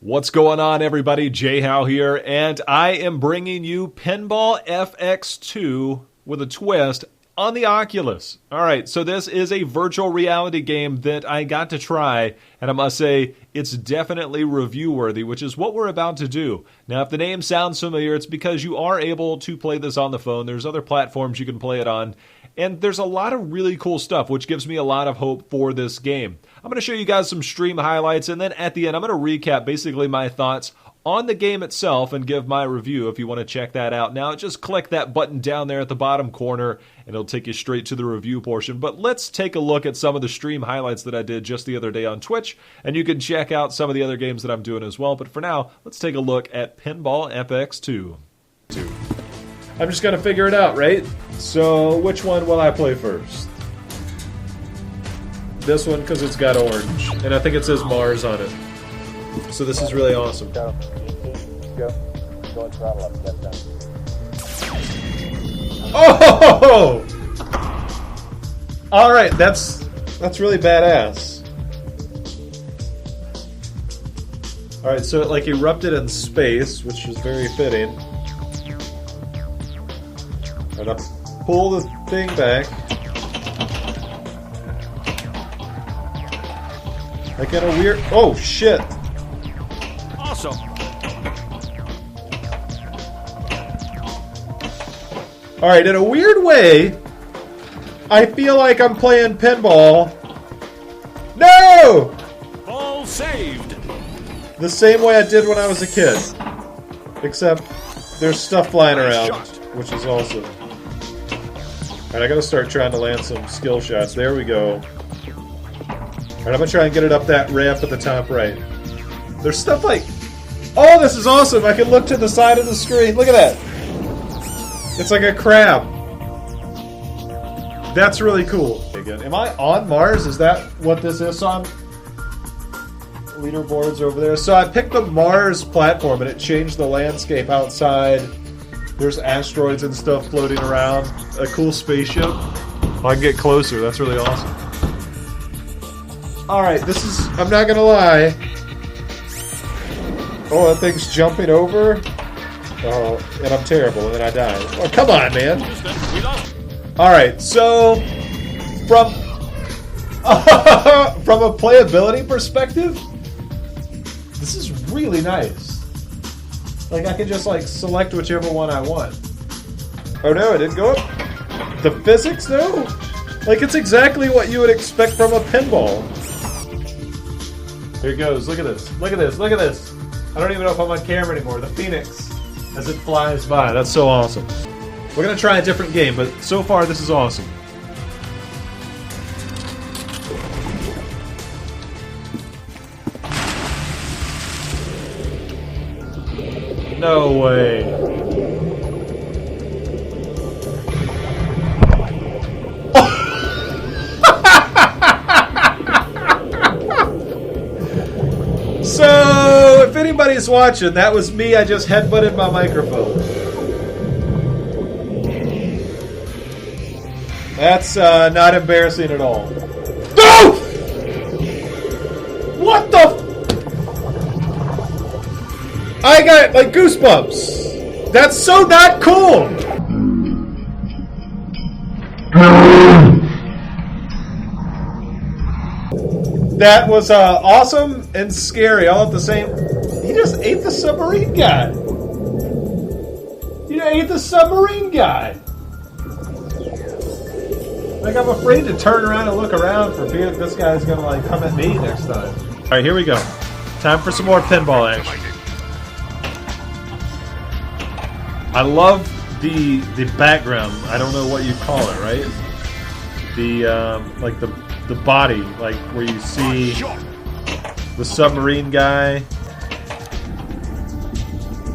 What's going on, everybody? JHow here, and I am bringing you Pinball FX2 with a twist on the Oculus. Alright, so this is a virtual reality game that I got to try, and I must say, it's definitely review-worthy, which is what we're about to do. Now, if the name sounds familiar, it's because you are able to play this on the phone. There's other platforms you can play it on, and there's a lot of really cool stuff, which gives me a lot of hope for this game. I'm going to show you guys some stream highlights, and then at the end, I'm going to recap basically my thoughts on the game itself and give my review if you want to check that out. Now, just click that button down there at the bottom corner, and it'll take you straight to the review portion. But let's take a look at some of the stream highlights that I did just the other day on Twitch, and you can check out some of the other games that I'm doing as well. But for now, let's take a look at Pinball FX2. I'm just going to figure it out, right? So, which one will I play first? This one, because it's got orange. And I think it says Mars on it. So this is really awesome. Go and throttle up. Get done. Oh! Alright, that's really badass. Alright, so it like erupted in space, which is very fitting. I'm gonna pull the thing back. Like in a weird... Oh, shit! Awesome! Alright, in a weird way, I feel like I'm playing pinball. No! All saved! The same way I did when I was a kid. Except, there's stuff flying around, which is awesome. Alright, I gotta start trying to land some skill shots. There we go. Alright, I'm gonna try and get it up that ramp at the top right. There's stuff like... Oh, this is awesome! I can look to the side of the screen. Look at that! It's like a crab. That's really cool. Again, am I on Mars? Is that what this is? So I'm... Leaderboards over there. So I picked the Mars platform and it changed the landscape outside. There's asteroids and stuff floating around. A cool spaceship. Oh, I can get closer. That's really awesome. Alright, this is... I'm not gonna lie. Oh, that thing's jumping over. Oh, and I'm terrible, and then I die. Oh, come on, man. Alright, so... From a playability perspective, this is really nice. Like, I can just, like, select whichever one I want. Oh no, it didn't go up? The physics, though? Like, it's exactly what you would expect from a pinball. Here it goes. Look at this. Look at this. Look at this. I don't even know if I'm on camera anymore. The Phoenix as it flies by. That's so awesome. We're going to try a different game, but so far this is awesome. No way. So, if anybody's watching, that was me. I just headbutted my microphone. That's not embarrassing at all. No! What the? I got like goosebumps. That's so not cool. That was awesome and scary all at the same... He just ate the submarine guy. He ate the submarine guy. Like, I'm afraid to turn around and look around for fear that this guy's gonna, like, come at me next time. Alright, here we go. Time for some more pinball action. I love the background. I don't know what you call it, right? The, like, the body, like where you see the submarine guy.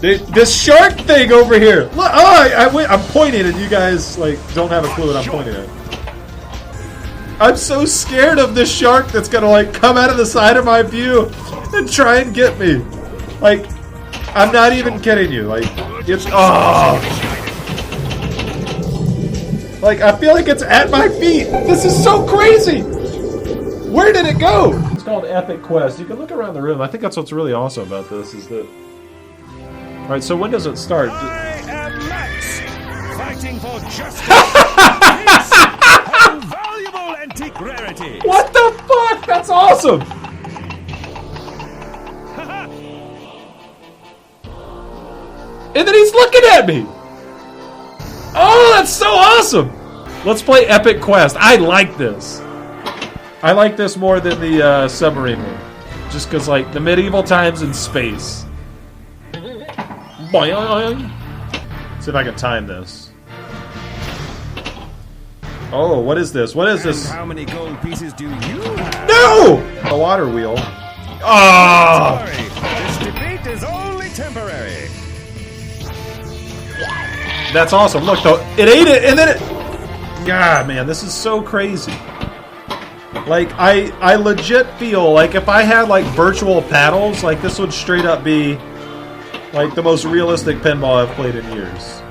This shark thing over here. Look, oh, I'm pointing and you guys like don't have a clue what I'm pointing at. I'm so scared of this shark that's gonna like come out of the side of my view and try and get me. Like, I'm not even kidding you. Like, it's Like, I feel like it's at my feet. This is so crazy. Where did it go? called Epic Quest. You can look around the room. I think that's what's really awesome about this is that... All right, so when does it start? I am Max, fighting for justice, peace, and valuable antique rarities. What the fuck? That's awesome! And then he's looking at me! Oh, that's so awesome! Let's play Epic Quest. I like this. I like this more than the submarine one. Just because, like, the medieval times in space. Boing. See if I can time this. Oh, what is this? What is this? How many gold pieces do you have? No! The water wheel. Oh! Sorry, this defeat is only temporary. That's awesome. Look, though, it ate it, and then it... God, man, this is so crazy. Like, I legit feel like if I had, like, virtual paddles, like, this would straight up be, like, the most realistic pinball I've played in years.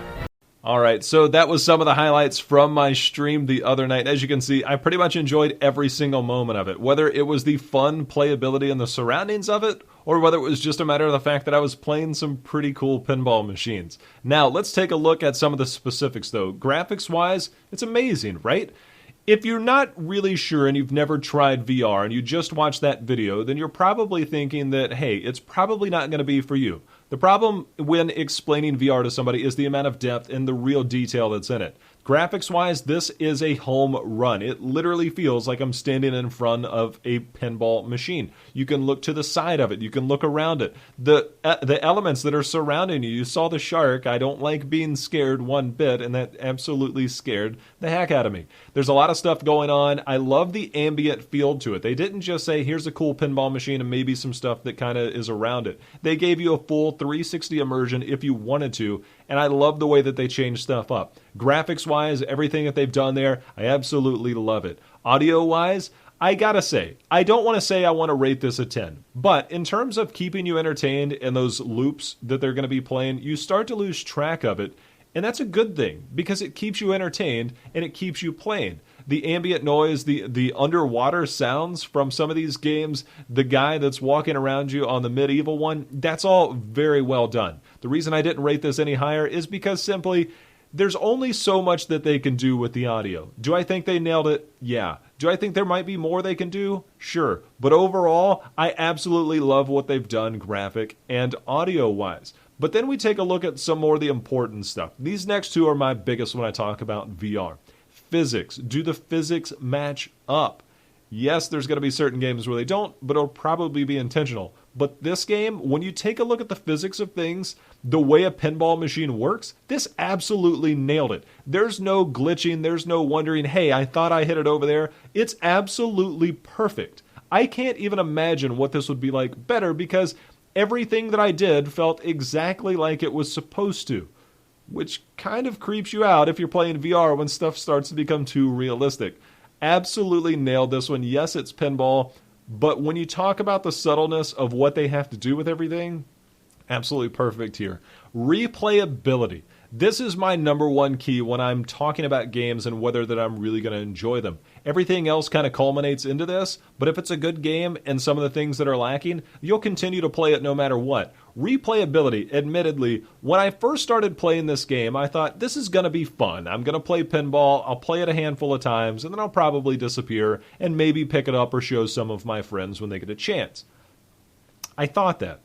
Alright, so that was some of the highlights from my stream the other night. As you can see, I pretty much enjoyed every single moment of it. Whether it was the fun playability and the surroundings of it, or whether it was just a matter of the fact that I was playing some pretty cool pinball machines. Now, let's take a look at some of the specifics though. Graphics-wise, it's amazing, right? If you're not really sure and you've never tried VR and you just watched that video, then you're probably thinking that, hey, it's probably not going to be for you. The problem when explaining VR to somebody is the amount of depth and the real detail that's in it. Graphics-wise, this is a home run. It literally feels like I'm standing in front of a pinball machine. You can look to the side of it. You can look around it. The elements that are surrounding you. You saw the shark. I don't like being scared one bit, and that absolutely scared the heck out of me. There's a lot of stuff going on. I love the ambient feel to it. They didn't just say, here's a cool pinball machine and maybe some stuff that kind of is around it. They gave you a full 360 immersion if you wanted to, and I love the way that they changed stuff up. Graphics-wise, everything that they've done there, I absolutely love it. Audio-wise, I gotta say, I don't want to say I want to rate this a 10, but in terms of keeping you entertained in those loops that they're going to be playing, you start to lose track of it, and that's a good thing, because it keeps you entertained, and it keeps you playing. The ambient noise, the underwater sounds from some of these games, the guy that's walking around you on the medieval one, that's all very well done. The reason I didn't rate this any higher is because simply, there's only so much that they can do with the audio. Do I think they nailed it? Yeah. Do I think there might be more they can do? Sure. But overall, I absolutely love what they've done graphic and audio-wise. But then we take a look at some more of the important stuff. These next two are my biggest when I talk about VR. Physics. Do the physics match up? Yes, there's going to be certain games where they don't, but it'll probably be intentional. But this game, when you take a look at the physics of things, the way a pinball machine works, this absolutely nailed it. There's no glitching, there's no wondering, hey, I thought I hit it over there. It's absolutely perfect. I can't even imagine what this would be like better because everything that I did felt exactly like it was supposed to. Which kind of creeps you out if you're playing VR when stuff starts to become too realistic. Absolutely nailed this one. Yes, it's pinball, but when you talk about the subtleness of what they have to do with everything, absolutely perfect here. Replayability. This is my number one key when I'm talking about games and whether that I'm really going to enjoy them. Everything else kind of culminates into this, but if it's a good game and some of the things that are lacking, you'll continue to play it no matter what. Replayability, admittedly, when I first started playing this game, I thought, this is going to be fun. I'm going to play pinball, I'll play it a handful of times, and then I'll probably disappear and maybe pick it up or show some of my friends when they get a chance. I thought that.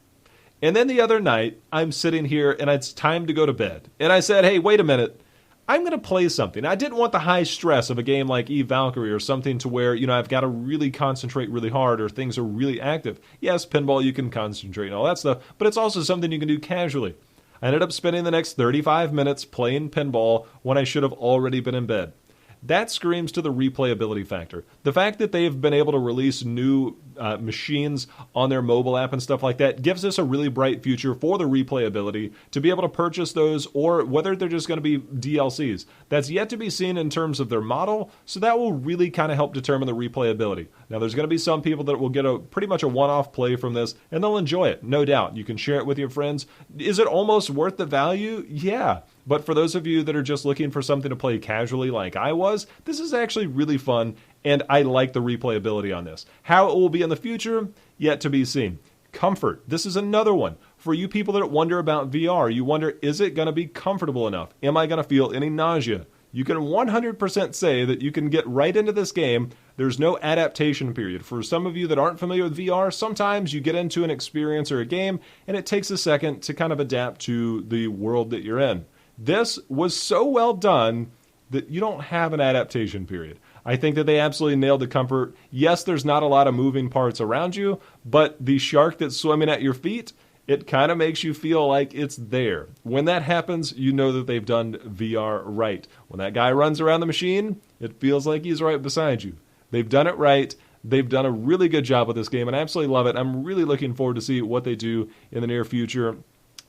And then the other night, I'm sitting here and it's time to go to bed. And I said, hey, wait a minute. I'm going to play something. I didn't want the high stress of a game like Eve Valkyrie or something to where, I've got to really concentrate really hard or things are really active. Yes, pinball, you can concentrate and all that stuff, but it's also something you can do casually. I ended up spending the next 35 minutes playing pinball when I should have already been in bed. That screams to the replayability factor. The fact that they've been able to release new machines on their mobile app and stuff like that gives us a really bright future for the replayability to be able to purchase those or whether they're just going to be DLCs. That's yet to be seen in terms of their model, so that will really kind of help determine the replayability. Now, there's going to be some people that will get pretty much a one-off play from this, and they'll enjoy it, no doubt. You can share it with your friends. Is it almost worth the value? Yeah. But for those of you that are just looking for something to play casually like I was, this is actually really fun and I like the replayability on this. How it will be in the future, yet to be seen. Comfort. This is another one. For you people that wonder about VR, you wonder, is it going to be comfortable enough? Am I going to feel any nausea? You can 100% say that you can get right into this game. There's no adaptation period. For some of you that aren't familiar with VR, sometimes you get into an experience or a game, and it takes a second to kind of adapt to the world that you're in. This was so well done that you don't have an adaptation period. I think that they absolutely nailed the comfort. Yes, there's not a lot of moving parts around you, but the shark that's swimming at your feet, it kind of makes you feel like it's there. When that happens, you know that they've done VR right. When that guy runs around the machine, it feels like he's right beside you. They've done it right. They've done a really good job with this game, and I absolutely love it. I'm really looking forward to see what they do in the near future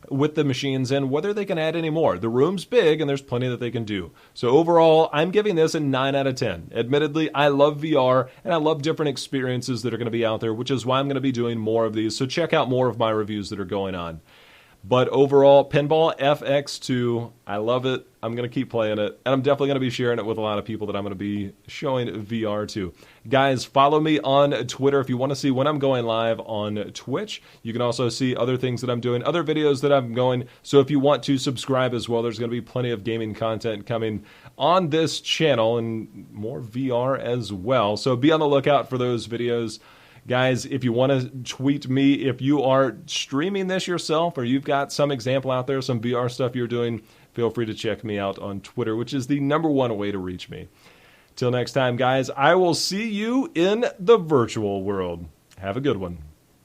with the machines and whether they can add any more. The room's big and there's plenty that they can do. So overall, I'm giving this a 9 out of 10. Admittedly, I love VR and I love different experiences that are going to be out there, which is why I'm going to be doing more of these. So check out more of my reviews that are going on. But overall, Pinball FX2, I love it. I'm going to keep playing it. And I'm definitely going to be sharing it with a lot of people that I'm going to be showing VR to. Guys, follow me on Twitter if you want to see when I'm going live on Twitch. You can also see other things that I'm doing, other videos that I'm going. So if you want to subscribe as well, there's going to be plenty of gaming content coming on this channel and more VR as well. So be on the lookout for those videos. Guys, if you want to tweet me, if you are streaming this yourself or you've got some example out there, some VR stuff you're doing, feel free to check me out on Twitter, which is the #1 way to reach me. Till next time, guys, I will see you in the virtual world. Have a good one.